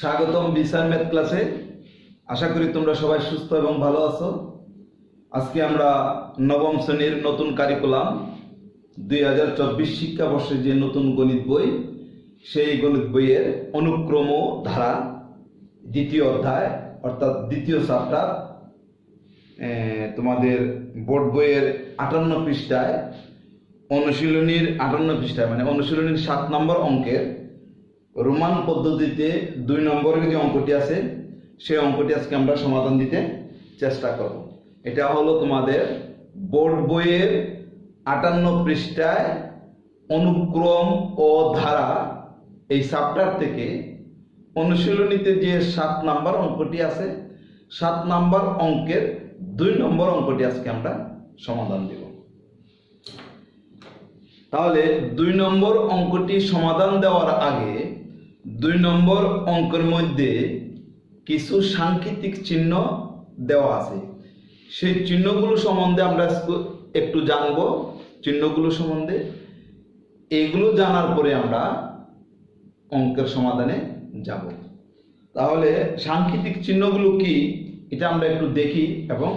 স্বাগতম বিসার ম্যাথ ক্লাসে। আশা করি তোমরা সবাই সুস্থ এবং ভালো আছো। আজকে আমরা নবম শ্রেণীর নতুন কারিকুলাম 2024 শিক্ষাবর্ষের যে নতুন গণিত বই, সেই গণিত বইয়ের অনুক্রম ধারা দ্বিতীয় অধ্যায় অর্থাৎ দ্বিতীয় চ্যাপ্টার তোমাদের বোর্ড বইয়ের 58 পৃষ্ঠায় অনুশীলনীর 58 পৃষ্ঠায় মানে অনুশীলনীর 7 নম্বর অঙ্কের রোমান পদ্ধতিতে 2 নম্বরের যে অঙ্কটি আছে সেই অঙ্কটি আজকে আমরা সমাধান দিতে চেষ্টা করব। এটা হলো তোমাদের বোর্ড বইয়ের 58 পৃষ্ঠায় অনুক্রম ও ধারা এই চ্যাপ্টার থেকে অনুশীলনীতে যে 7 নম্বর অঙ্কটি আছে 7 নম্বর অঙ্কের 2 নম্বর অঙ্কটি আজকে আমরা সমাধান দেব। তাহলে 2 নম্বর অঙ্কটি সমাধান দেওয়ার আগে 2 নম্বর অঙ্কের মধ্যে কিছু সাংকেতিক চিহ্ন দেওয়া আছে, সেই চিহ্নগুলো সম্বন্ধে আমরা একটু জানবো। চিহ্নগুলো সম্বন্ধে এগুলো জানার পরে আমরা অঙ্কের সমাধানে যাব। তাহলে সাংকেতিক চিহ্নগুলো কি এটা আমরা একটু দেখি এবং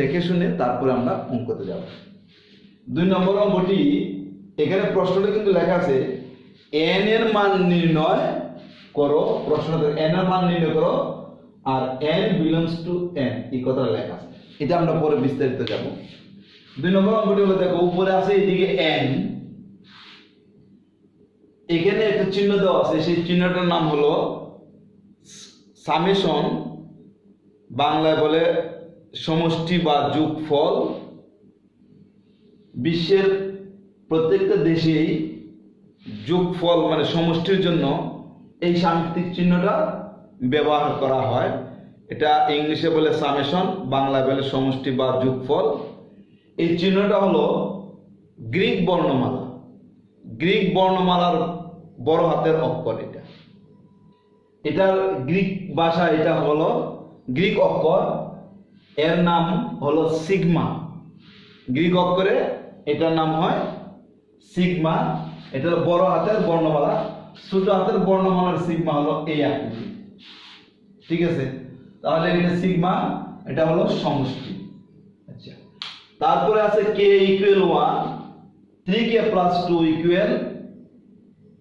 দেখে শুনে তারপরে আমরা অঙ্কতে যাব। 2 নম্বর অঙ্কটি, এখানে প্রশ্নটা কিন্তু লেখা আছে n এর মান নির্ণয় করো। প্রশ্নটা n এর মান নির্ণয় করো আর n belongs to n এই কথাটা লেখা আছে। এটা আমরা পরে বিস্তারিত যাব। 2 নম্বর অঙ্কটি হলো, দেখো উপরে আছে এদিকে n, এখানে একটা চিহ্ন দেওয়া আছে, সেই চিহ্নটার নাম হলো সামেশন, বাংলায় বলে সমষ্টি বা যোগফল। বিশ্বের প্রত্যেকটা দেশেই যোগফল মানে সমষ্টির জন্য এই সাংকেতিক চিহ্নটা ব্যবহার করা হয়। এটা ইংলিশে বলে সামেশন, বাংলায় বলে সমষ্টি বা যোগফল। এই চিহ্নটা হলো গ্রিক বর্ণমালা, গ্রিক বর্ণমালার বড় হাতের অক্ষর। এটার গ্রিক ভাষা এটা হলো গ্রিক অক্ষর, এর নাম হলো সিগমা। গ্রিক অক্ষরে এটার নাম হয় সিগমা। এটা বড় হাতের বর্ণমালা, ছোট হাতের বর্ণমালার সিগমা হলো এই আকৃতি। ঠিক আছে, তাহলে এটা সিগমা, এটা হলো সমষ্টি। আচ্ছা, তারপরে আছে k = 1, 3k + 2 =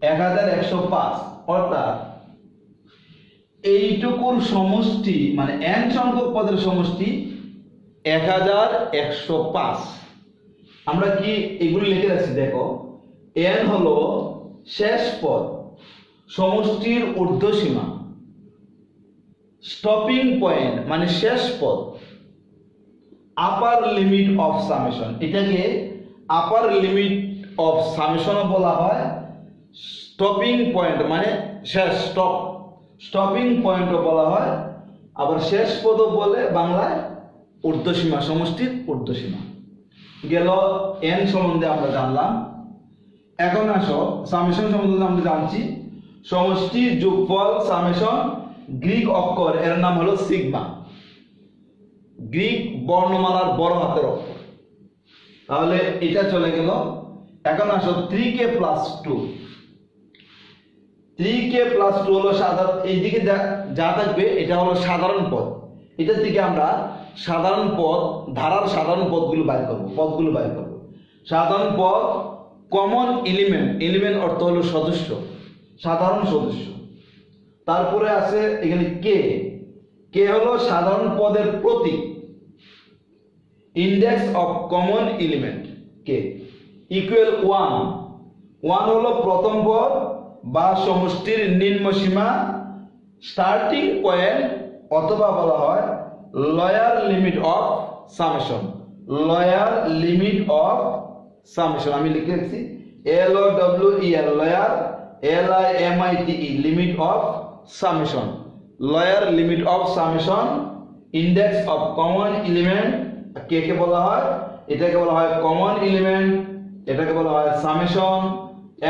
1105। অর্থাৎ এইটুকুর সমষ্টি মানে n সংখ্যক পদের সমষ্টি 1105। আমরা কি এগুলো লিখে রাখছি, দেখো n হলো শেষ পদ, সমষ্টির ঊর্ধ্বসীমা, স্টপিং পয়েন্ট মানে শেষ পদ, আপার লিমিট অফ সামেশন, এটাকে আপার লিমিট অফ সামেশন বলা হয়। স্টপিং পয়েন্ট মানে শেষ, স্টপিং পয়েন্টও বলা হয়, আবার শেষ পদও বলে বাংলায় ঊর্ধ্বসীমা, সমষ্টির ঊর্ধ্বসীমা। গেল n সম্বন্ধে আমরা জানলাম। এখন আসো সামেশন সম্বন্ধে আমরা জানছি। সমষ্টি, যোগফল, সামেশন, গ্রিক অক্ষর, এর নাম হলো সিগমা, গ্রিক বর্ণমালার বড় হাতের অক্ষর। তাহলে এটা চলে গেল। এখন আসো 3k + 2। 3k + 2 হলো সাধারণ, এইদিকে যা থাকবে এটা হলো সাধারণ পদ। এটা থেকে আমরা সাধারণ পদ, ধারার সাধারণ পদগুলো বাইর করব। সাধারণ পদ, কমন এলিমেন্ট, এলিমেন্ট অর্থ হলো সদস্য, সাধারণ সদস্য। তারপরে আছে এখানে k হলো সাধারণ পদের প্রতীক, index of common element k = 1 হলো প্রথম পদ বা সমষ্টির নিম্ন সীমা, স্টার্টিং পয়েন্ট, অথবা বলা হয় lower limit of summation, lower limit of summation. আমি লিখে রাখছি LOWER, lower, LIMITE, limit of summation, lower limit of summation. Index of common element কে বলা হয়, এটাকে বলা হয় কমন এলিমেন্ট, এটাকে বলা হয় সামেশন।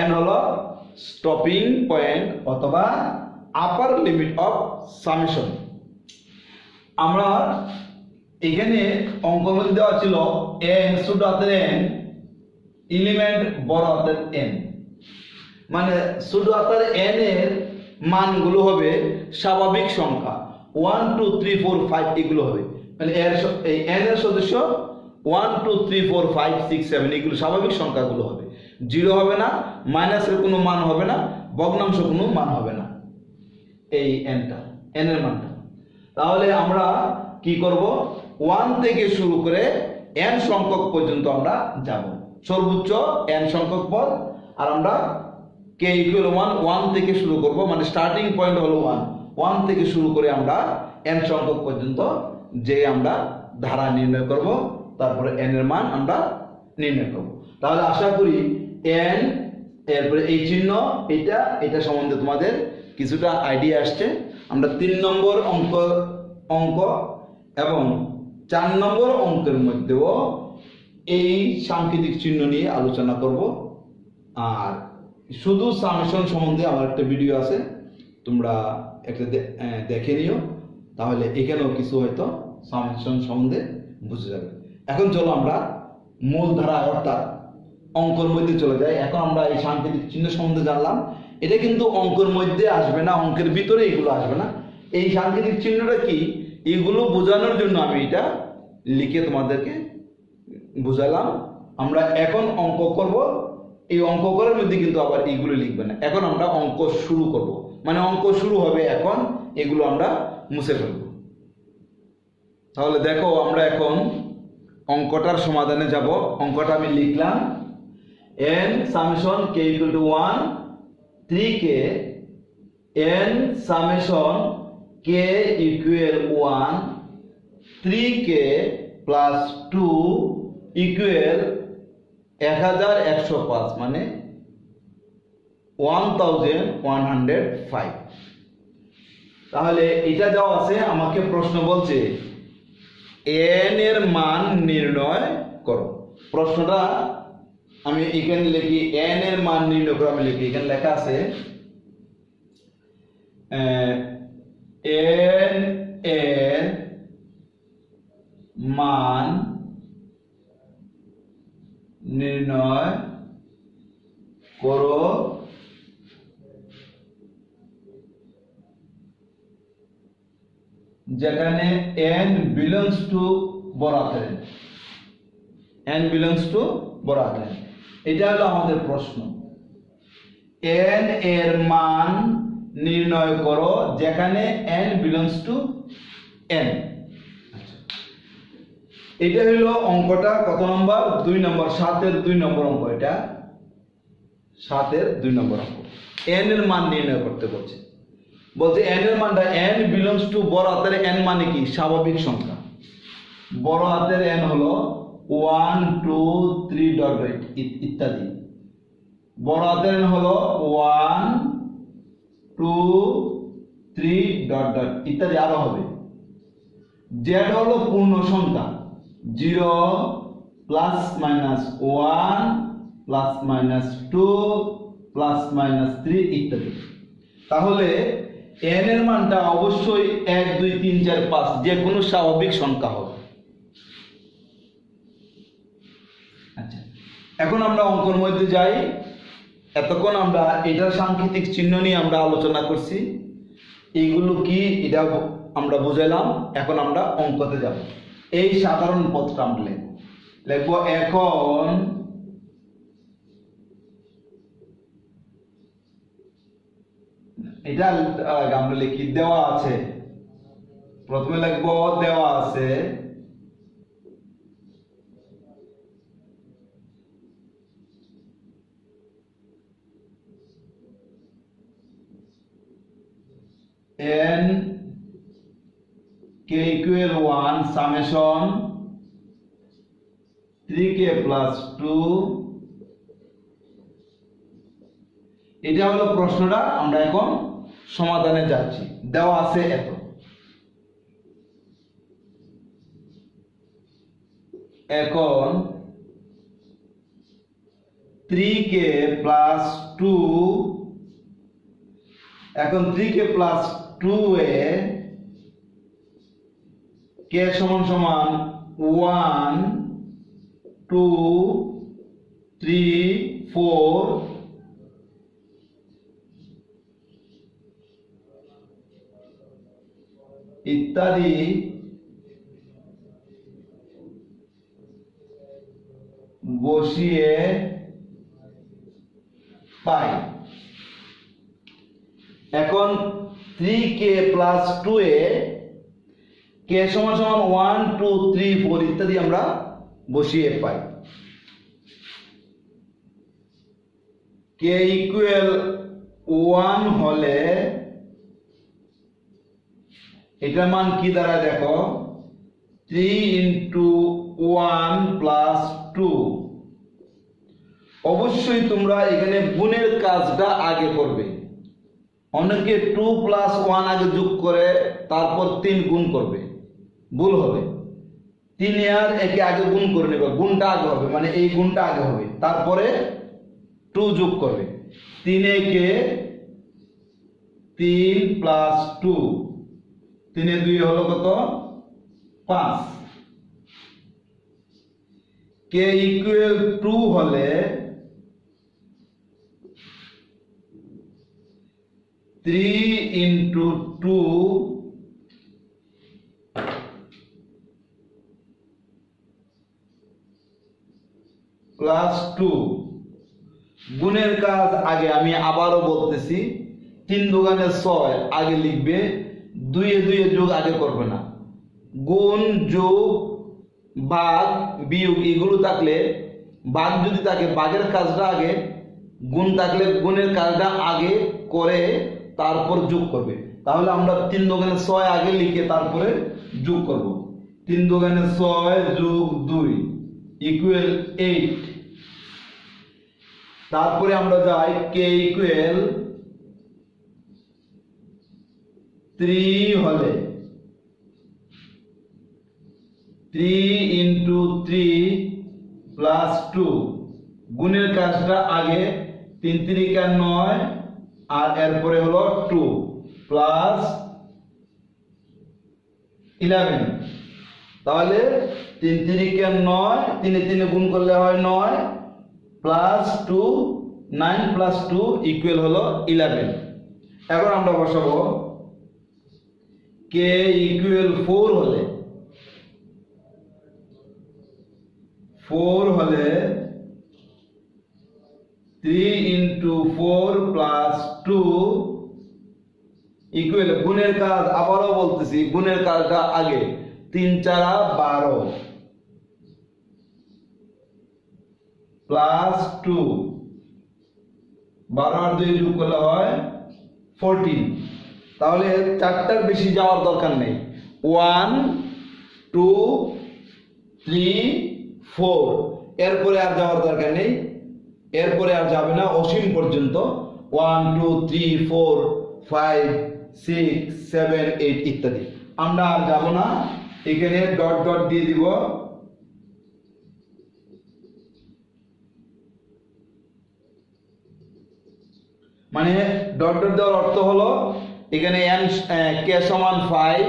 n হলো স্টপিং পয়েন্ট অথবা আপার লিমিট অফ সামেশন। আমরা এখানে অঙ্ক মধ্যে দেওয়া ছিল n ছোট হাতের n, এলিমেন্ট বড় হাতের n। মানে ছোট হাতের n এর মানগুলো হবে স্বাভাবিক সংখ্যা 1 2 3 4 5 এগুলো হবে, মানে এই n এর সদস্য 1 2 3 4 5 6 7 এগুলো স্বাভাবিক সংখ্যাগুলো হবে, জিরো হবে না, মাইনাসের কোনো মান হবে না, ভগ্নাংশ কোনো মান হবে না এই n এর মানটা। তাহলে আমরা কি করব, 1 থেকে শুরু করে n সংখ্যক পর্যন্ত আমরা যাব, সর্বোচ্চ n সংখ্যক পদ। আর আমরা k ইকুয়াল 1 থেকে শুরু করব, মানে স্টার্টিং পয়েন্ট হলো 1 থেকে শুরু করে আমরা n সংখ্যক পর্যন্ত যে আমরা ধারা নির্ণয় করব, তারপরে n এর মান আমরা নির্ণয় করব। তাহলে আশা করি n এরপরে এই চিহ্ন এটা সম্বন্ধে তোমাদের কিছুটা আইডিয়া আসছে। আমরা 3 নম্বর অঙ্ক এবং 4 নম্বর অঙ্কের মধ্যেও এই সাংকেতিক চিহ্ন নিয়ে আলোচনা করব। আর শুধু সামেশন সম্বন্ধে আমার একটা ভিডিও আছে, তোমরা একটা দেখে নিও, তাহলে এখানেও কিছু হয়তো সামেশন সম্বন্ধে বুঝে যাবে। এখন চলো আমরা মূল ধারা অর্থাৎ অঙ্কের মধ্যে চলে যাই। এখন আমরা এই সাংকেতিক চিহ্ন সম্বন্ধে জানলাম, এটা কিন্তু অঙ্কের মধ্যে আসবে না, অঙ্কের ভিতরে এগুলো আসবে না। এই সাংকেতিক চিহ্নটা কি, এগুলো বোঝানোর জন্য আমি এটা লিখে তোমাদেরকে বুঝালাম। আমরা এখন অঙ্ক করব, এই অঙ্ক করার মধ্যে কিন্তু আবার এইগুলো লিখবে না। এখন আমরা অঙ্ক শুরু করব, মানে অঙ্ক শুরু হবে এখন, এগুলো আমরা মুছে ফেলব। তাহলে দেখো আমরা এখন অঙ্কটার সমাধানে যাব। অঙ্কটা আমি লিখলাম, n summation k equal to 1 3k n summation k equal 1 3k plus 2 equal 1105, মানে 1105। তাহলে এটা দেওয়া আছে, আমাকে প্রশ্ন বলছে n এর মান নির্ণয় করো। প্রশ্নটা আমি এখানে লিখি, n এর মান নির্ণয় করো, আমি লিখি এখানে লেখা আছে n এর মান নির্ণয় করো যেখানে n belongs to বড় হাতের n belongs to বড় হাতের। এটা হলো আমাদের প্রশ্ন, n এর মান নির্ণয় করো যেখানে n belongs to n। এটা হলো অঙ্কটা কত নম্বর, 2 নম্বর, 7 এর 2 নম্বর অঙ্ক। এটা 7 এর 2 নম্বর অঙ্ক। n এর মান নির্ণয় করতে বলছে, n এর মানটা n belongs to বড় হাতের n মানে কি, স্বাভাবিক সংখ্যা। বড় হাতের n হলো 1 2 3 ডট ডট ইত্যাদি। বড় হাতের n হলো 1 2 3 ডট ডট ইত্যাদি আরো হবে। z হলো পূর্ণ সংখ্যা, 0 plus minus 1 plus minus 2 plus minus 3 ইত্যাদি। তাহলে n এর মানটা অবশ্যই 1 2 3 4 5 যে কোনো স্বাভাবিক সংখ্যা হবে। আচ্ছা, এখন আমরা অঙ্কের মধ্যে যাই। এতক্ষণ আমরা এটার সাংকেতিক চিহ্ন নিয়ে আমরা আলোচনা করছি, এইগুলো কি এটা আমরা বুঝাইলাম। এখন আমরা অঙ্কতে যাব। এই সাধারণ পদটা আমরা লিখব এখন এটা আমরা লিখি দেওয়া আছে, প্রথমে লিখব দেওয়া আছে n k equal 1 summation 3k plus 2। এটা হলো প্রশ্নটা, আমরা এখন সমাধানে যাচ্ছি। দেওয়া আছে এত, এখন 3k plus 2, এখন 3k plus 2 এ k সমান সমান 1 2 3 4 ইত্যাদি বসিয়ে পাই। এখন 3k প্লাস 2a k সমান সমান 1 2 3 4 ইত্যাদি আমরা বসিয়ে পাই। k ইকুয়াল 1 হলে এটার মান কি দাঁড়ায় দেখো, 3 ইন্টু 1 প্লাস 2। অবশ্যই তোমরা এখানে গুণের কাজটা আগে করবে। অনেকে 2 প্লাস 1 আগে যোগ করে তারপর 3 গুণ করবে, ভুল হবে। 3 আর একে আগে গুণ করে নেবে, গুণটা আগে হবে, মানে এই গুণটা আগে হবে, তারপরে 2 যোগ করবে। 3 একে 3 প্লাস 2, 3 এ 2 হলো কত, 5। k ইকুয়াল 2 হলে 3 ইন্টু 2 প্লাস 2। গুণের কাজ আগে, আমি আবারও বলতেছি, 3 দুগুণে 6 আগে লিখবে, 2 এ 2 এ যোগ আগে করবে না। গুণ যোগ ভাগ বিয়োগ এগুলো থাকলে, ভাগ যদি থাকে ভাগের কাজটা আগে, গুণ থাকলে গুণের কাজটা আগে করে তারপর যোগ করবে। তাহলে আমরা 3 দুগুণে 6 আগে লিখে তারপরে যোগ করব। 3 দুগুণে 6 যোগ 2 ইকুয়াল 8। তারপরে আমরা যাই k ইকুয়াল 3 হলে 3 ইন্টু 3 প্লাস 2। গুণের কাজটা আগে, 3 3 9 আর এরপরে হলো 2 প্লাস 11। তাহলে 3 3 9, 3 এ 3 গুণ করলে হয় 9 প্লাস 2, 9 প্লাস 2 ইকুয়াল হলো 11। এখন আমরা বসাবো k ইকুয়াল 4 হলে 3 ইন্টু 4 প্লাস 2 ইকুয়াল, গুণের কাজ আবারও বলতেছি, গুণের কাজটা আগে, 3 4 12 প্লাস 2, 12 আর 2 যোগ করলে হয় 14। তাহলে 4টার বেশি যাওয়ার দরকার নেই, 1 2 3 4, এরপরে আর যাওয়ার দরকার নেই, এরপরে আর যাবে না অসীম পর্যন্ত, 1 2 3 4 5 6 7 8 ইত্যাদি। আমরা আর যাব না, এখানে ডট ডট দিয়ে দিব। মানে ডট ডট দেওয়ার অর্থ হলো এখানে k সমান 5,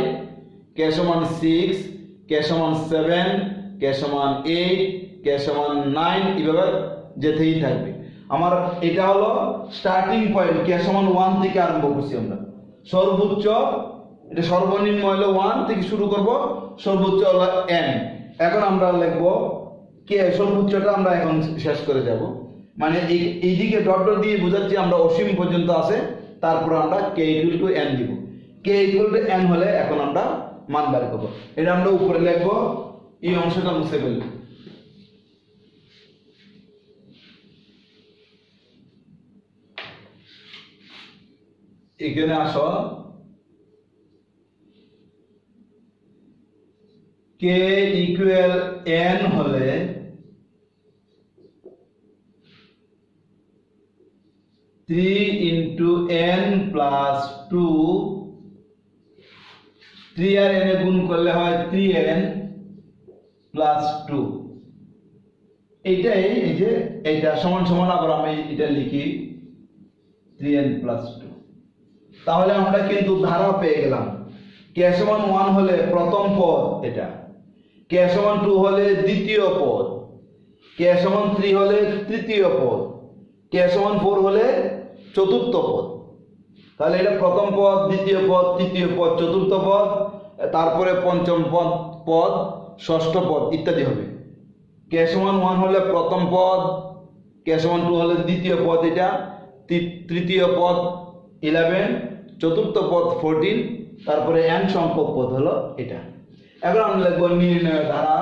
k সমান 6, k সমান 7, k সমান 8, k সমান 9, এইভাবে যেতেই থাকবে। আমার এটা হলো স্টার্টিং পয়েন্ট, k সমান 1 থেকে আরম্ভ করছি আমরা। সর্বোচ্চ, এটা সর্বনিম্ন হলো 1 থেকে শুরু করব, সর্বোচ্চ হলো n। এখন আমরা লিখব k সর্বোচ্চটা আমরা এখন শেষ করে যাব, মানে এইদিকে ডট ডট দিয়ে বোঝাচ্ছি আমরা অসীম পর্যন্ত আছে, তারপর আমরা k ইকুয়াল টু n দিব। k ইকুয়াল টু n হলে এখন আমরা মান বের করব। এটা আমরা উপরে লিখব, এই অংশটা মুছে ফেলব। এখানে আসো, k ইকুয়াল n হলে 3 ইন্টু n প্লাস 2, 3 আর n এ গুণ করলে হয় 3n প্লাস 2। এইটাই, এই যে এইটা সমান সমান, আবার আমি এটা লিখি 3n প্লাস 2। তাহলে আমরা কিন্তু ধারা পেয়ে গেলাম। k সমান 1 হলে প্রথম পদ এটা, k সমান 2 হলে দ্বিতীয় পদ, k সমান 3 হলে তৃতীয় পদ, k সমান 4 হলে চতুর্থ পদ। তাহলে এটা প্রথম পদ, দ্বিতীয় পদ, তৃতীয় পদ, চতুর্থ পদ, তারপরে পঞ্চম পদ পদ ষষ্ঠ পদ ইত্যাদি হবে। কে সমান 1 হলে প্রথম পদ, কে সমান 2 হলে দ্বিতীয় পদ, এটা তৃতীয় পদ 11, চতুর্থ পদ 14, তারপরে n সংখ্যক পদ হলো এটা। এখন আমরা লিখব নির্ণয় ধারা।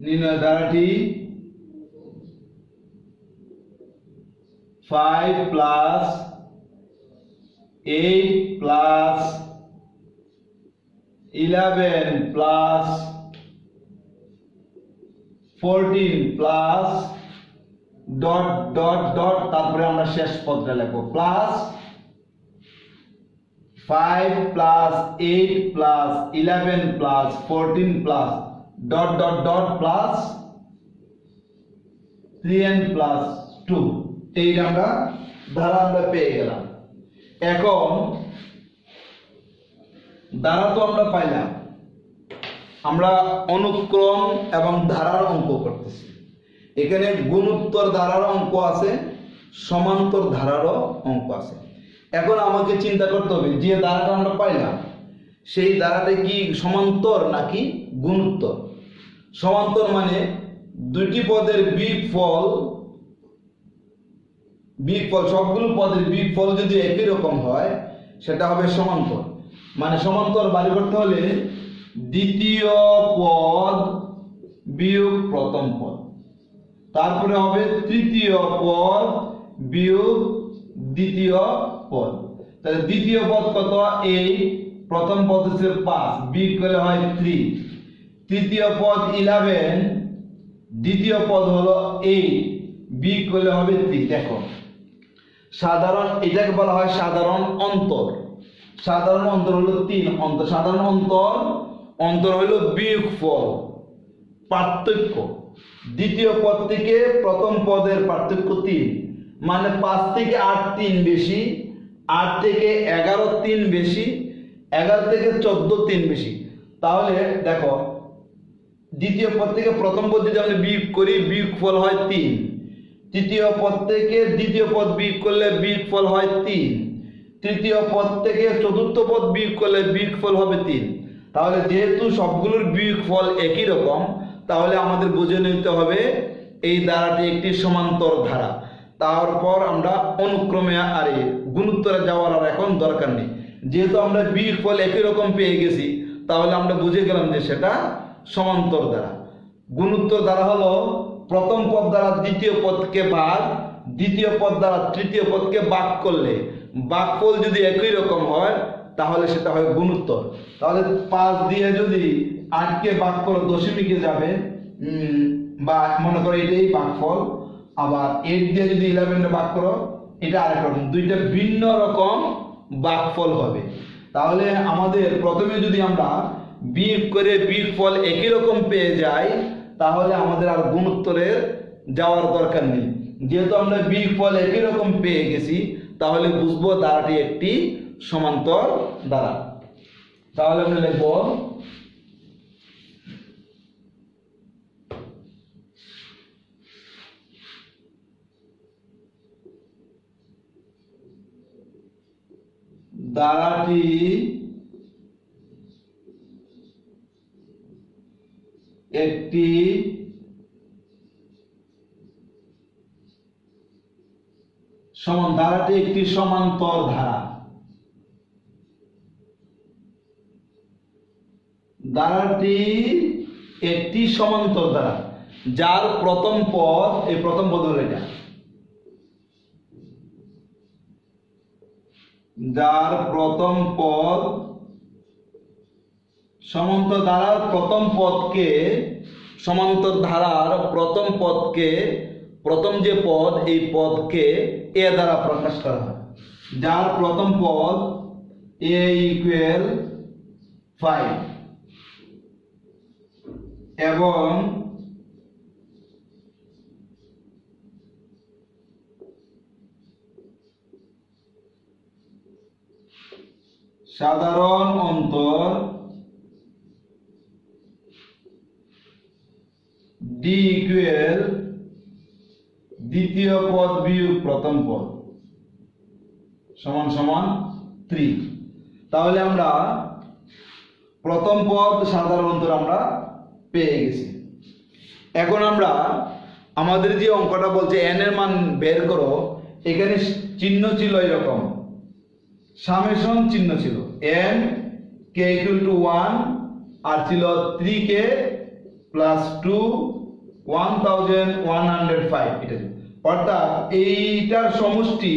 নির্ণয় ধারাটি 5 plus 8 plus 11 plus 14 plus dot dot dot, তারপরে আমরা শেষ পদটা লিখবো plus 5 plus 8 plus 11 plus 14 plus dot dot dot plus 3n plus 2। এই আমরা ধারা আমরা পেয়ে গেলাম। এখন ধারা তো আমরা পাইলাম, আমরা অনুক্রম এবং ধারার অঙ্ক করতেছি। এখানে গুণোত্তর ধারার অঙ্ক আছে, সমান্তর ধারারও অঙ্ক আছে। এখন আমাকে চিন্তা করতে হবে যে ধারাটা আমরা পাইলাম সেই ধারাটা কি সমান্তর নাকি গুণোত্তর। সমান্তর মানে দুটি পদের বিয়োগফল সবগুলো পদের বিয়োগফল যদি একই রকম হয় সেটা হবে সমান্তর। মানে সমান্তর বাড়ি করতে হলে দ্বিতীয় পদ বিয়োগ প্রথম পদ, তারপরে হবে তৃতীয় পদ বিয়োগ দ্বিতীয় পদ। তাহলে দ্বিতীয় পদ কত? 8, প্রথম পদ হচ্ছে 5, বিয়োগ করলে হয় 3, তৃতীয় পদ 11, দ্বিতীয় পদ হলো 8, বিয়োগ করলে হবে 3। দেখো সাধারণ, এটাকে বলা হয় সাধারণ অন্তর। সাধারণ অন্তর হলো 3 অন্তর। সাধারণ অন্তর হলো বিয়োগফল, পার্থক্য। দ্বিতীয় পদ থেকে প্রথম পদের পার্থক্য 3, মানে 5 থেকে 8 3 বেশি, 8 থেকে 11 3 বেশি, 11 থেকে 14 3 বেশি। তাহলে দেখো দ্বিতীয় পদ থেকে প্রথম পদ যদি আমরা বিয়োগ করি বিয়োগফল হয় 3, তৃতীয় পদ থেকে দ্বিতীয় পদ বিয়োগ করলে বিয়োগফল হয় 3, তৃতীয় পদ থেকে চতুর্থ পদ বিয়োগ করলে বিয়োগফল হবে 3। তাহলে যেহেতু সবগুলোর বিয়োগফল একই রকম, তাহলে আমাদের বুঝে নিতে হবে এই ধারাটি একটি সমান্তর ধারা। তারপর আমরা অনুক্রমে আর গুণোত্তরে যাওয়ার আর এখন দরকার নেই, যেহেতু আমরা বিয়োগফল একই রকম পেয়ে গেছি তাহলে আমরা বুঝে গেলাম যে সেটা সমান্তর ধারা। গুণোত্তর ধারা হলো প্রথম পদ দ্বারা দ্বিতীয় পদকে ভাগ, দ্বিতীয় পদ দ্বারা তৃতীয় পদকে ভাগ করলে ভাগফল যদি একই রকম হয় তাহলে সেটা হয় গুণোত্তর। তাহলে 5 দিয়ে যদি 8 কে ভাগ করো দশমিকে যাবে, বা মনে করো এটাই ভাগফল। আবার 8 দিয়ে যদি 11 ভাগ করো এটা আরেক রকম, দুইটা ভিন্ন রকম ভাগফল হবে। তাহলে আমাদের প্রথমে যদি আমরা বিয়োগ করে বিয়োগফল একই রকম পেয়ে যাই তাহলে আমাদের আর গুণোত্তরে যাওয়ার দরকার নেই। যেহেতু আমরা বিয়োগফল একই রকম পেয়ে গেছি তাহলে বুঝবো ধারাটি একটি সমান্তর ধারা। তাহলে আমরা লিখব ধারাটি একটি ধারাটি একটি সমান্তর ধারা। ধারাটি একটি সমান্তর ধারা যার প্রথম পদ, এই প্রথম পদ হলো এটা, যার প্রথম পদ সমান্তর ধারার প্রথম পদকে, সমান্তর ধারার প্রথম পদকে, প্রথম যে পদ এই পদকে এ দ্বারা প্রকাশ করা হয়। যার প্রথম পদ a = 5 এবং সাধারণ অন্তর ডি ইকুয়াল দ্বিতীয় পদ বিয়োগ প্রথম পদ সমান সমান 3। তাহলে আমরা প্রথম পদ সাধারণ অন্তর আমরা পেয়ে গেছি। এখন আমরা আমাদের যে অঙ্কটা বলছে n এর মান বের করো, এখানে চিহ্ন ছিল এরকম, সামেশন চিহ্ন ছিল n k = 1 আর ছিল 3k + 2 1105। এটা অর্থাৎ এইটার সমষ্টি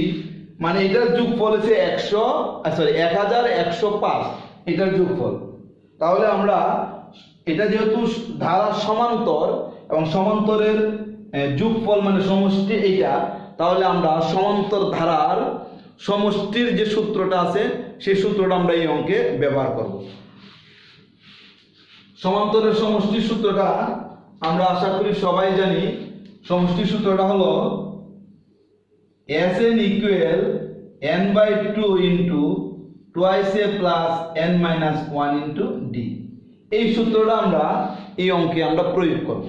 মানে এটার যোগফল হচ্ছে 1105, এটার যোগফল। তাহলে আমরা এটা যেহেতু ধারার সমান্তর এবং সমান্তরের যোগফল মানে সমষ্টি এইটা, তাহলে আমরা সমান্তর ধারার সমষ্টির যে সূত্রটা আছে সেই সূত্রটা আমরা এই অঙ্কে ব্যবহার করব। সমান্তরের সমষ্টির সূত্রটা আমরা আশা করি সবাই জানি। সমষ্টির সূত্রটা হলো Sn equal n/2 into twice a plus n minus 1 into d। এই সূত্রটা আমরা এই অঙ্কে আমরা প্রয়োগ করব।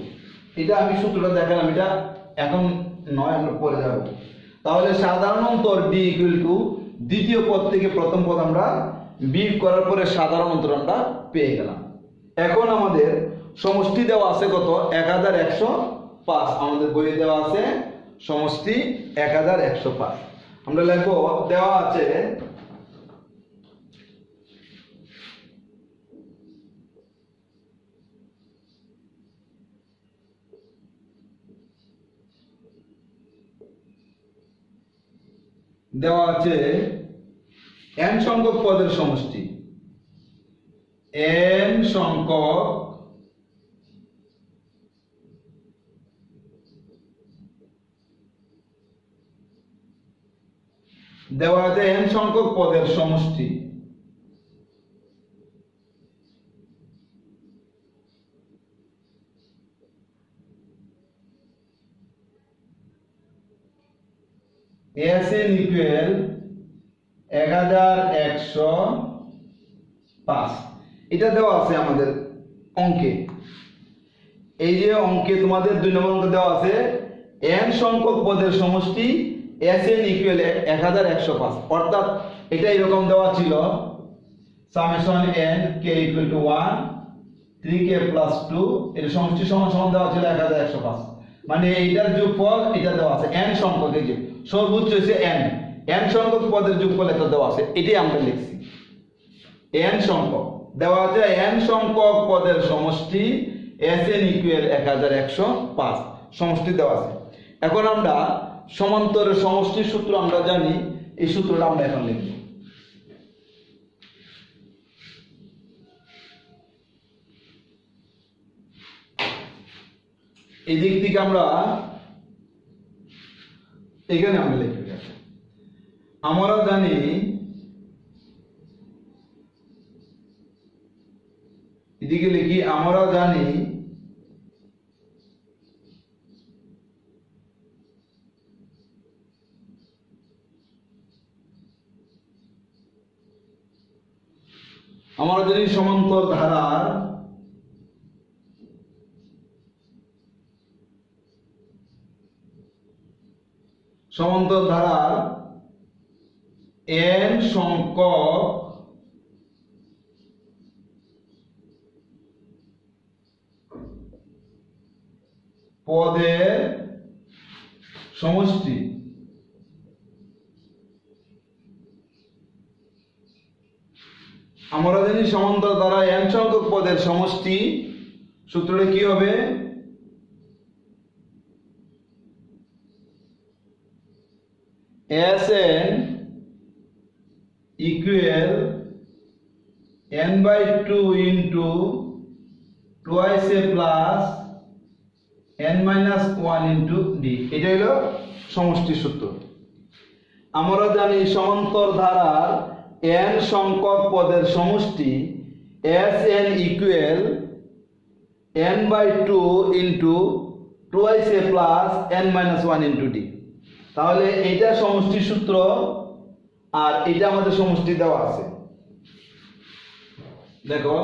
এটা আমি সূত্রটা দেখালাম, এটা এখন নয়, আমরা পরে যাব। তাহলে সাধারণ অন্তর d equal to দ্বিতীয় পদ থেকে প্রথম পদ আমরা বিয়োগ করার পরে সাধারণ অন্তর আমরা পেয়ে গেলাম। এখন আমাদের সমষ্টি দেওয়া আছে কত? 1105। আমাদের বইয়ে দেওয়া আছে সমষ্টি 1105। আমরা লিখব, দেওয়া আছে n সংখ্যক পদের সমষ্টি। n সংখ্যক দেওয়া আছে n সংখ্যক পদের সমষ্টি। Sn equal 1105। এটা দেওয়া আছে আমাদের অঙ্কে। এই যে অঙ্কে তোমাদের 2 নম্বর অঙ্কে দেওয়া আছে n সংখ্যক পদের সমষ্টি Sn equal 1105। অর্থাৎ এটা এরকম দেওয়া ছিল summation n k = 1 3k + 2 এর সমষ্টি সমান সমান দেওয়া ছিল 1105। মানে এইটার যোগফল এটা দেওয়া আছে n সংখ্যক, এই যে সর্বোচ্চ হচ্ছে n সংখ্যক পদের যোগফল এটা দেওয়া আছে, এটাই আমরা লিখছি। n সংখ্যক দেওয়া আছে n সংখ্যক পদের সমষ্টি Sn equal 1105 সমষ্টি দেওয়া আছে। এখন আমরা সমান্তরের সমষ্টির সূত্র আমরা জানি, এই সূত্রটা আমরা এখন লিখব। এই দিক থেকে আমরা এখানে আমরা লিখব, আমরা জানি এদিকে লিখি, আমরা জানি সমান্তর ধারার n সংখ্যক পদের সমষ্টি। আমরা জানি সমান্তর ধারা n সংখ্যক পদের সমষ্টি, সূত্রটা কি হবে? Sn equal n/2 into twice a plus n minus 1 into d। এটা হলো সমষ্টির সূত্র। আমরা জানি সমান্তর ধারার n সংখ্যক পদের সমষ্টি Sn equal n/2 into twice a plus n minus 1 into d। তাহলে এইটা সমষ্টির সূত্র আর এটা আমাদের সমষ্টি দেওয়া আছে। দেখো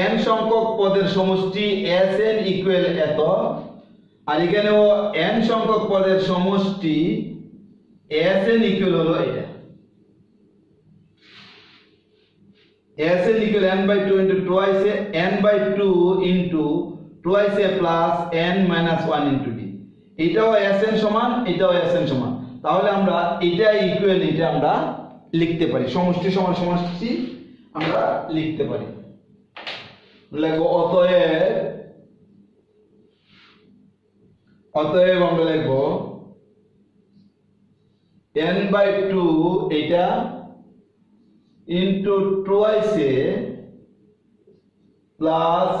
n সংখ্যক পদের সমষ্টি Sn ইকুয়াল এত, আর এখানেও n সংখ্যক পদের সমষ্টি Sn ইকুয়াল হলো এটা। Sn equal n/2 into twice n/2 into twice a plus n minus 1 into d। এটাও Sn সমান, এটাও Sn সমান, তাহলে আমরা এটা ইকুয়াল এটা আমরা লিখতে পারি, সমষ্টি সমান সমষ্টি আমরা লিখতে পারি। লিখব অতএব আমরা লিখব n/2 এটা into twice a plus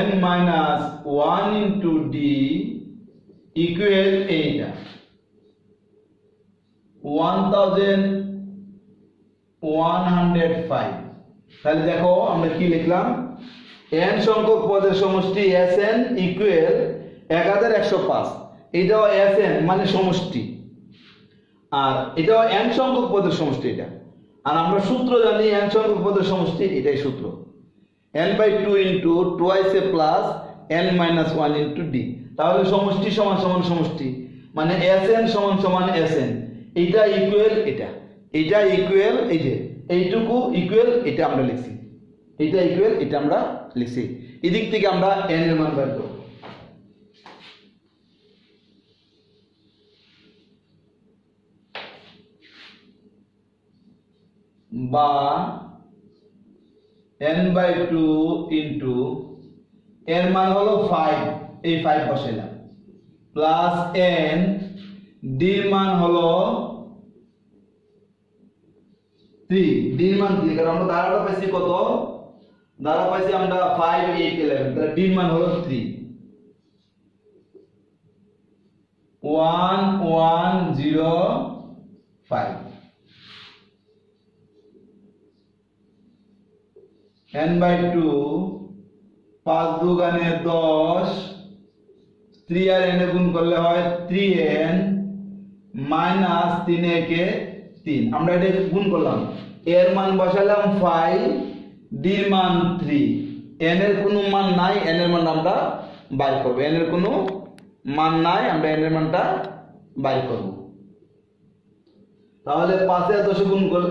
n minus 1 into d equal এইটা 1105। তাহলে দেখো আমরা কি লিখলাম, n সংখ্যক পদের সমষ্টি Sn ইকুয়াল 1105, এটাও Sn মানে সমষ্টি, আর এটাও n সংখ্যক পদের সমষ্টি এটা। আর আমরা সূত্র জানি n সংখ্যক পদের সমষ্টি, এটাই সূত্র n/2 into twice a plus n minus 1 into d। তাহলে সমষ্টি সমান সমান সমষ্টি মানে Sn সমান সমান Sn, এটা ইকুয়াল এটা, এটা ইকুয়াল এই যে এইটুকু ইকুয়াল এটা আমরা লিখছি, এটা ইকুয়াল এটা আমরা লিখছি। এদিক থেকে আমরা n এর মান বের করব। বা n/2 into এর মান হলো 5, এই 5 বসাইলাম, প্লাস n, d এর মান হলো 3, d এর মান 3, কারণ আমরা ধারাটা পাইছি কত, ধারা পাইছি আমরা 5 8 11, তাহলে d এর মান হলো 3, 1105। n/2 5 দুগুণে 10, 3 আর n এ গুণ করলে হয় 3n মাইনাস 3 একে 3। আমরা এটা গুণ করলাম, এর মান বসালাম 5, d এর মান 3, n এর কোনো মান নাই, n এর মান আমরা বাইর করব, n এর কোনো মান নাই, আমরা n এর মানটা বাইর করব। তাহলে 5 এর 10 গুণ করলে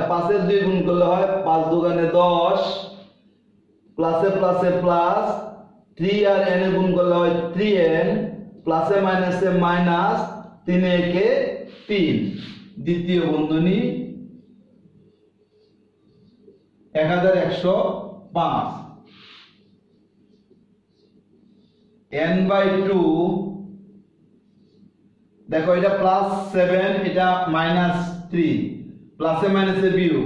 5 এর 2 গুণ করলে হয় 5 দুগুণে 10, প্লাসে প্লাসে প্লাস, 3 আর n এ গুণ করলে হয় 3n, প্লাসে মাইনাসে মাইনাস, 3 একে 3, দ্বিতীয় বন্ধনী 1105। n/2 দেখো এটা প্লাস 7, এটা মাইনাস 3, প্লাসে মাইনাসে বিয়োগ,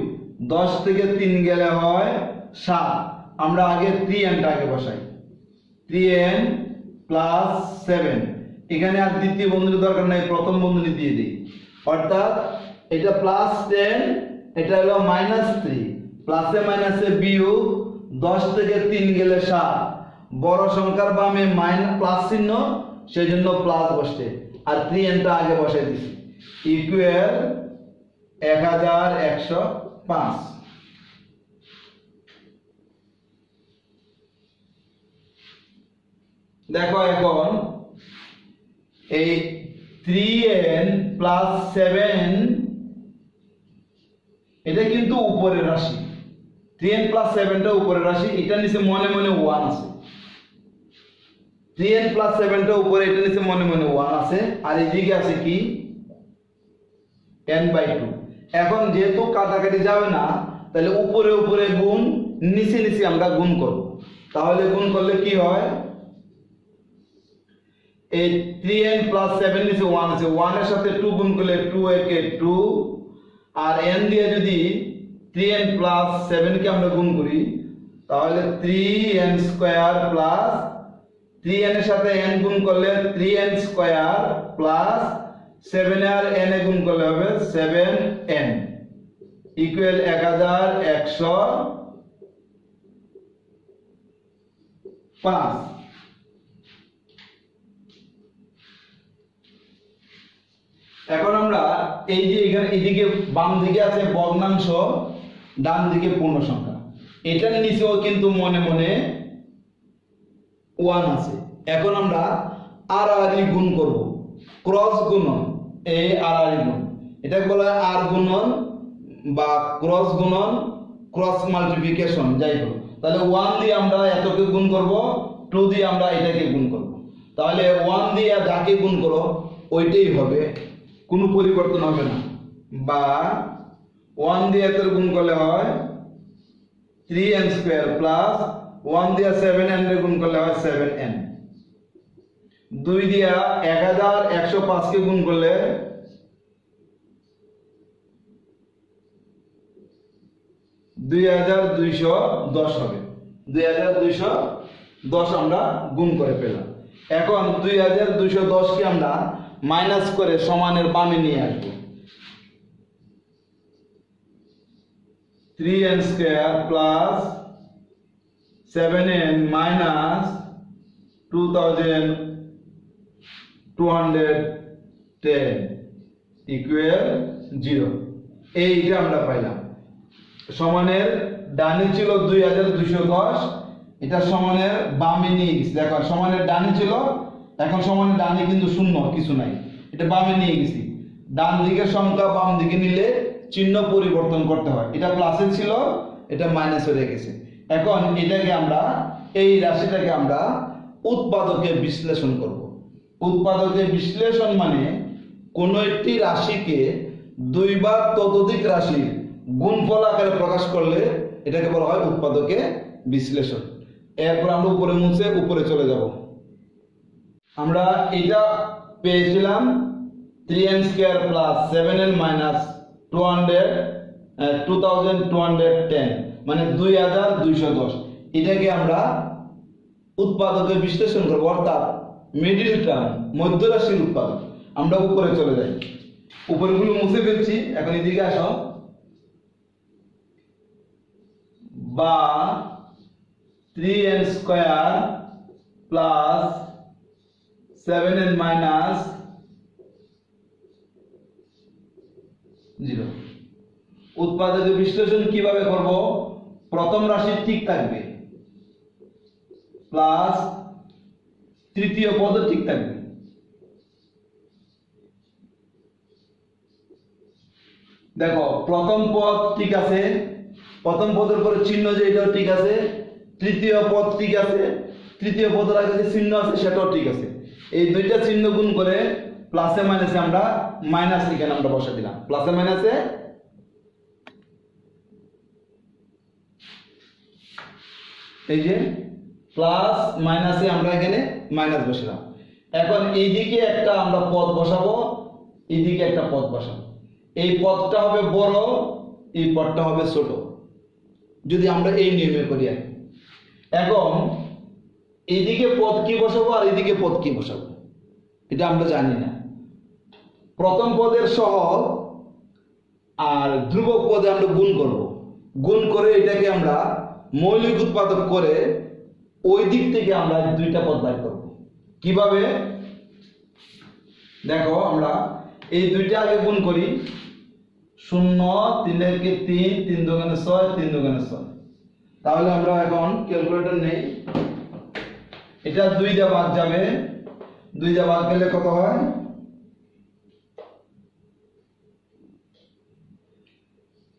10 থেকে 3 গেলে হয় 7, আমরা আগে 3n টা আগে বসাই, 3n প্লাস 7, এখানে আর দ্বিতীয় বন্ধনীর দরকার নাই, প্রথম বন্ধনী দিয়ে দিই, অর্থাৎ এটা প্লাস 10, এটা হলো মাইনাস 3, প্লাসে মাইনাসে বিয়োগ, 10 থেকে 3 গেলে 7, বড় সংখ্যার বামে মাইনাস প্লাস চিহ্ন, সেজন্য প্লাস বসছে, আর 3n টা আগে বসাই দিছি, ইকুয়াল 1105। দেখো এখন এই 3n প্লাস 7 এটা কিন্তু উপরের রাশি, 3n প্লাস 7 টা উপরের রাশি, এটা নিচে মনে মনে 1 আছে, 3n প্লাস 7 টা উপরে, এটা নিচে মনে মনে 1 আছে, আর এদিকে আছে কি n/2। এখন যেহেতু কাটাকাটি যাবে না, তাহলে উপরে উপরে গুণ, নিচে নিচে আমরা গুণ করব। তাহলে গুণ করলে কি হয়, এই 3n প্লাস 7 নিচে 1 আছে, 1 এর সাথে 2 গুণ করলে 2 একে 2, আর n দিয়ে যদি 3n প্লাস 7 কে আমরা গুণ করি, তাহলে 3n স্কয়ার প্লাস 3n এর সাথে n গুণ করলে 3n স্কয়ার প্লাস 7 আর n এ গুণ করলে হবে 7n ইকুয়াল 1105। এখন আমরা এই যে এখানে এদিকে বাম দিকে আছে ভগ্নাংশ, ডান দিকে পূর্ণ সংখ্যা, এটার নিচেও কিন্তু মনে মনে 1 আছে। এখন আমরা আড়াআড়ি গুণ করব, ক্রস গুণন, এই আড়াআড়ি গুণ, এটাকে বলা হয় আর গুণন বা ক্রস গুণন, ক্রস মাল্টিপ্লিকেশন, যাই হোক। তাহলে 1 দিয়ে আমরা এতকে গুণ করব, 2 দিয়ে আমরা এটাকে গুণ করব। তাহলে 1 দিয়ে যাকে গুণ করো ওইটাই হবে, কোনো পরিবর্তন হবে না। বা 1 দিয়ে এত গুণ করলে হয় 3n স্কয়ার প্লাস 1 দিয়ে 7n এর গুণ করলে হয় 7n। 2 দিয়ে 1105 কে গুণ করলে 2210 হবে। 2210 আমরা গুণ করে পেলাম। এখন 2210 কে আমরা মাইনাস করে সমানের বামে নিয়ে আসবো। 3n square plus 7n minus 2210 equal 0। এইটা আমরা পাইলাম। সমানের ডানে ছিল 2210, এটা সমানের বামে নিয়ে গেছি। দেখো সমানের ডানে ছিল, এখন সমানের ডানে কিন্তু শূন্য, কিছু নাই, এটা বামে নিয়ে গেছি। ডান দিকের সংখ্যা বাম দিকে নিলে চিহ্ন পরিবর্তন করতে হয়। এটা প্লাসে ছিল, এটা মাইনাসে হয়ে গেছে। এখন এটাকে আমরা, এই রাশিটাকে আমরা উৎপাদকে বিশ্লেষণ করব। উৎপাদকে বিশ্লেষণ মানে কোন একটি রাশিকে দুই বা ততোধিক রাশির গুণফল আকারে প্রকাশ করলে এটাকে বলা হয় উৎপাদকে বিশ্লেষণ। এরপর আমরা উপরে মুছে উপরে চলে যাব। আমরা এটা পেয়েছিলাম 3n square plus 7n minus 2210 মানে 2210। এটাকে আমরা উৎপাদকে বিশ্লেষণ করব, অর্থাৎ মিডিল টার্ম, মধ্য রাশির উৎপাদক। আমরা উপরে চলে যাই, উপরগুলো মুছে ফেলছি। এখন এদিকে আসো। বা 3n square plus 7n minus 0। উৎপাদকের বিশ্লেষণ কিভাবে করব? প্রথম রাশি ঠিক থাকবে প্লাস তৃতীয় পদ ঠিক থাকবে। দেখো প্রথম পদ ঠিক আছে, প্রথম পদের পরে চিহ্ন যে এটাও ঠিক আছে, তৃতীয় পদ ঠিক আছে, তৃতীয় পদের আগে যে চিহ্ন আছে সেটাও ঠিক আছে। এই দুইটা চিহ্ন গুণ করে প্লাসে মাইনাসে আমরা মাইনাস এখানে আমরা বসে দিলাম। প্লাসে মাইনাসে এই যে প্লাস মাইনাসে আমরা এখানে মাইনাস বসালাম। এখন এইদিকে একটা আমরা পদ বসাবো, এইদিকে একটা পদ বসাবো। এই পদটা হবে বড়, এই পদটা হবে ছোট, যদি আমরা এই নিয়মে করি। এখন এইদিকে পদ কি বসাবো আর এইদিকে পদ কি বসাবো এটা আমরা জানি না। প্রথম পদের সহগ আর ধ্রুবক পদে আমরা গুণ করব, গুণ করে এটাকে আমরা মৌলিক উৎপাদক করে ওই দিক থেকে আমরা দুইটা পদ বের করব। কিভাবে? দেখো আমরা এই দুইটা আগে গুণ করি। 0 3 এর 3, 3 দুগুণে 6, 3 দুগুণে 6। তাহলে আমরা এখন ক্যালকুলেটর নেই, এটা 2 দিয়ে ভাগ যাবে, 2 দিয়ে ভাগ গেলে কত হয়?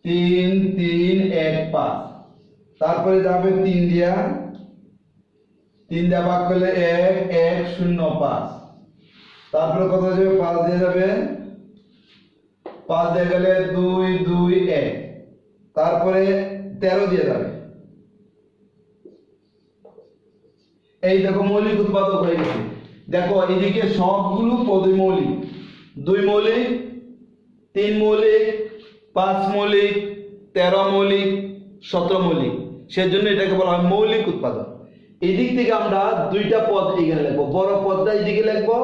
3 3 1 5। তারপরে যাবে 3 দিয়া, 3 দিয়ে ভাগ করলে 1 1 0 5। তারপরে কত যাবে? 5 দিয়ে যাবে, 5 দিয়ে গেলে 2 2 1। তারপরে 13 দিয়ে যাবে। এই দেখো মৌলিক উৎপাদক হয়ে গেছে। দেখো এদিকে সবগুলো পদই মৌলিক, 2 মৌলিক, 3 মৌলিক, 5 মৌলিক, 13 মৌলিক, 17 মৌলিক। সেজন্য এটাকে বলা হয় মৌলিক উৎপাদক। এই দিক থেকে আমরা দুইটা পদ এখানে লিখবো, বড় পদটা এইদিকে লিখবো,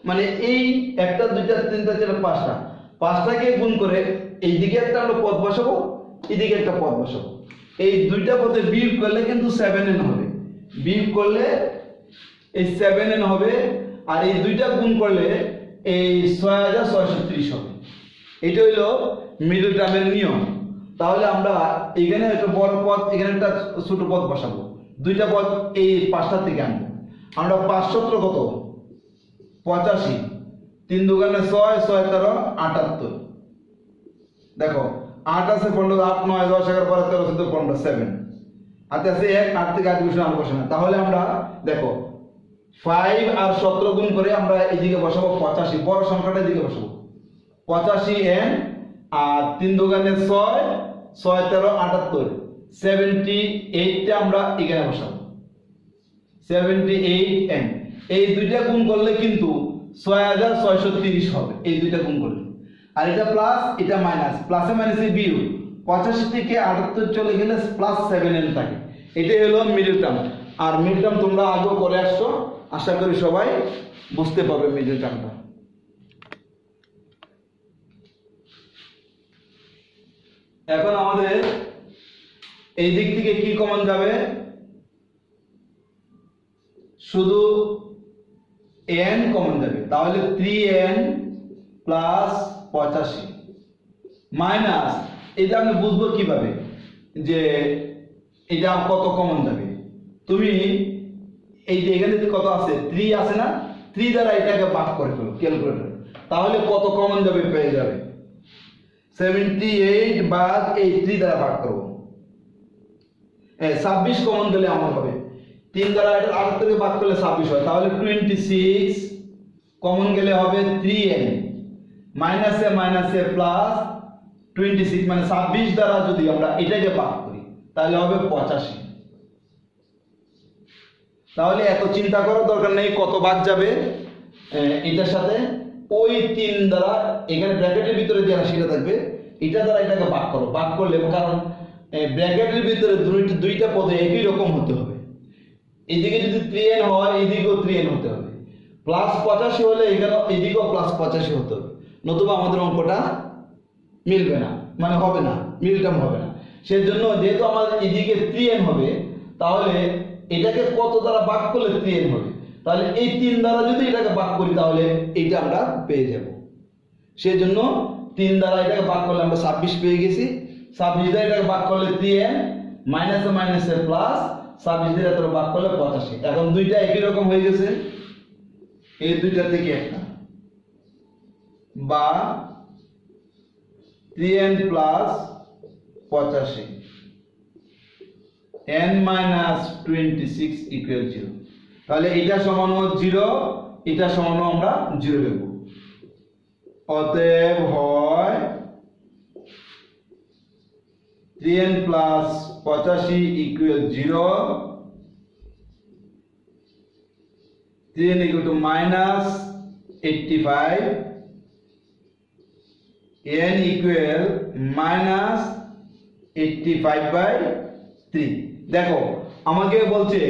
মানে এই একটা দুইটা তিনটা চারটা পাঁচটা, পাঁচটাকে গুণ করে এইদিকে একটা আমরা পদ বসাবো, এইদিকে একটা পদ বসাবো। এই দুইটা পদে বিয়োগ করলে কিন্তু 7n হবে, বিয়োগ করলে এই 7n হবে, আর এই দুইটা গুণ করলে এই 6630 হবে। এটা হইলো মিডল টার্মের নিয়ম। তাহলে আমরা এখানে একটা বড় পদ, এখানে একটা ছোট পদ বসাবো, দুইটা পদ এই 5টা থেকে আনবো। আমরা 5 7 কত 85, 3 দুগুণে 6, 6 13 78। দেখো 8 আছে 15, 8 9 10 11 12 13 14 15 7 হাতে আছে 1, 8 থেকে 8 বসে আমরা বসাবো। তাহলে আমরা দেখো 5 আর 17 গুণ করে আমরা এইদিকে বসাবো 85, বড় সংখ্যাটা এদিকে বসাবো 85 n, আর 3 দুগুণে 6, 6 13 78, 78টা আমরা এখানে বসাবো 78 n। এই দুইটা গুণ করলে কিন্তু 6630 হবে, এই দুইটা গুণ করলে। আর এটা প্লাস, এটা মাইনাস, প্লাসে মাইনাসে বিয়োগ, 85 থেকে 78 চলে গেলে প্লাস 7n থাকে। এটাই হলো মিডল টার্ম। আর মিডল টার্ম তোমরা আগেও করে আসছো, আশা করি সবাই বুঝতে পারবে মিডল টার্মটা। এখন আমাদের এই দিক থেকে কি কমন যাবে, শুধু n কমন যাবে। তাহলে 3n প্লাস 85 মাইনাস, এটা আমি বুঝবো কিভাবে যে এটা কত কমন যাবে। তুমি এই যে এখানে কত আছে 3 আছে না, 3 দ্বারা এটাকে ভাগ করে ফেলো ক্যালকুলেটর, তাহলে কত কমন যাবে পেয়ে যাবে। 78 ভাগ এই 3 দ্বারা ভাগ করব, 26 কমন গেলে আমার হবে। 3 দ্বারা এটা 8 থেকে ভাগ করলে 26 হয়, তাহলে 26 কমন গেলে হবে 3n, মাইনাসে মাইনাসে প্লাস 26, মানে 26 দ্বারা যদি আমরা এটাকে ভাগ করি তাহলে হবে 85। তাহলে এত চিন্তা করার দরকার নেই কত ভাগ যাবে এটার সাথে। ওই 3 দ্বারা এখানে ব্র্যাকেটের ভিতরে যে রাশিটা থাকবে এটা দ্বারা এটাকে ভাগ করো, ভাগ করলে, কারণ ব্র্যাকেটের ভিতরে দুইটা পদে একই রকম হতে হবে। এদিকে যদি 3n হয় এদিকেও 3n হতে হবে, প্লাস 85 হলে এখানে এদিকেও প্লাস 85 হতে হবে, নতুবা আমাদের অঙ্কটা মিলবে না, মানে হবে না, মিল টার্ম হবে না। সেজন্য যেহেতু আমাদের এদিকে 3n হবে, তাহলে এটাকে কত দ্বারা ভাগ করলে 3n হবে, তাহলে এই 3 দ্বারা যদি এটাকে ভাগ করি তাহলে এইটা আমরা পেয়ে যাব। সেজন্য 3 দ্বারা এটাকে ভাগ করলে আমরা 26 পেয়ে গেছি, 26 দ্বারা এটাকে ভাগ করলে 3n, মাইনাসে মাইনাসে প্লাস, 26 দ্বারা এটাকে ভাগ করলে 85। এখন দুইটা একই রকম হয়ে গেছে, এই দুইটা থেকে একটা, বা 3n plus 85 n minus 26 equal 0। তাহলে এটা সমান 0, এটা সমান আমরা 0 লিখব। অতএব হয় 3n plus 85 equal 0, 3n equal to minus 85, n equal minus 85/3। দেখো আমাকে বলছে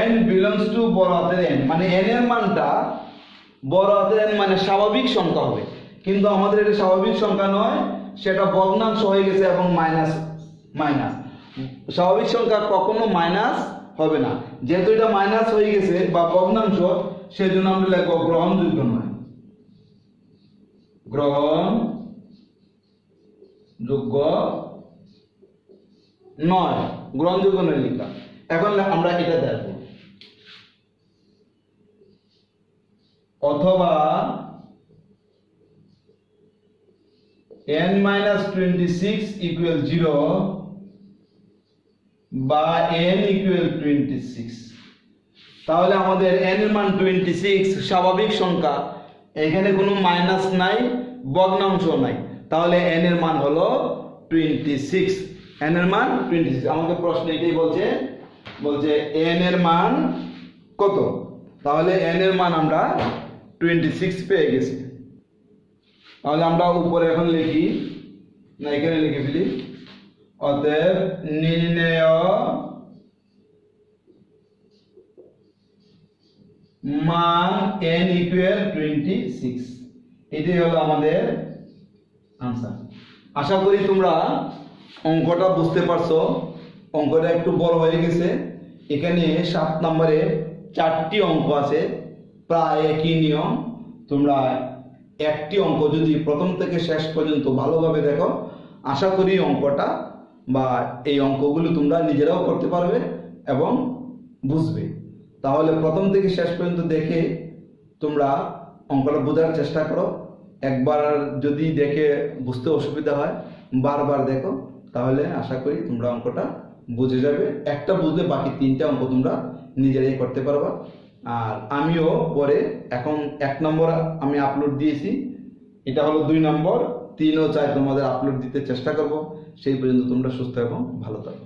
n বিলংস টু বড় হাতের n, মানে n এর মানটা বড় হাতের n মানে স্বাভাবিক সংখ্যা হবে, কিন্তু আমাদের এটা স্বাভাবিক সংখ্যা নয়, সেটা ভগ্নাংশ হয়ে গেছে এবং মাইনাস মাইনাস। স্বাভাবিক সংখ্যা কখনো মাইনাস হবে না, যেহেতু এটা মাইনাস হয়ে গেছে বা ভগ্নাংশ, সেজন্য আমরা লিখব গ্রহণযোগ্য নয়, গ্রহণযোগ্য নয়, গ্রহণযোগ্য নয় লিখা। এখন আমরা এটা দেখব, অথবা n minus 26 equal 0 বা n equal 26। তাহলে আমাদের n এর মান 26, স্বাভাবিক সংখ্যা, এখানে কোনো মাইনাস নাই, ভগ্নাংশ নাই, তাহলে n এর মান হলো 26, n এর মান 26। আমাকে প্রশ্ন এটাই বলছে n এর মান কত, তাহলে n এর মান আমরা 26 পেয়ে গেছি। তাহলে আমরা উপরে এখন লিখি না, এখানে লিখে ফেলি, অতএব নির্ণেয় মান n ইকুয়াল 26, এটাই হলো আমাদের আনসার। আশা করি তোমরা অঙ্কটা বুঝতে পারছো। অঙ্কটা একটু বড় হয়ে গেছে, এখানে 7 নম্বরে 4টি অঙ্ক আছে, প্রায় একই নিয়ম। তোমরা একটি অঙ্ক যদি প্রথম থেকে শেষ পর্যন্ত ভালোভাবে দেখো, আশা করি অঙ্কটা বা এই অঙ্কগুলো তোমরা নিজেরাও করতে পারবে এবং বুঝবে। তাহলে প্রথম থেকে শেষ পর্যন্ত দেখে তোমরা অঙ্কটা বোঝার চেষ্টা করো। একবার যদি দেখে বুঝতে অসুবিধা হয় বারবার দেখো, তাহলে আশা করি তোমরা অঙ্কটা বুঝে যাবে। একটা বুঝলে বাকি 3টা অঙ্ক তোমরা নিজেরাই করতে পারবা। আর আমিও পরে এখন 1 নম্বর আমি আপলোড দিয়েছি, এটা হলো 2 নম্বর, 3 ও 4 তোমাদের আপলোড দিতে চেষ্টা করব। সেই পর্যন্ত তোমরা সুস্থ এবং ভালো থাকো।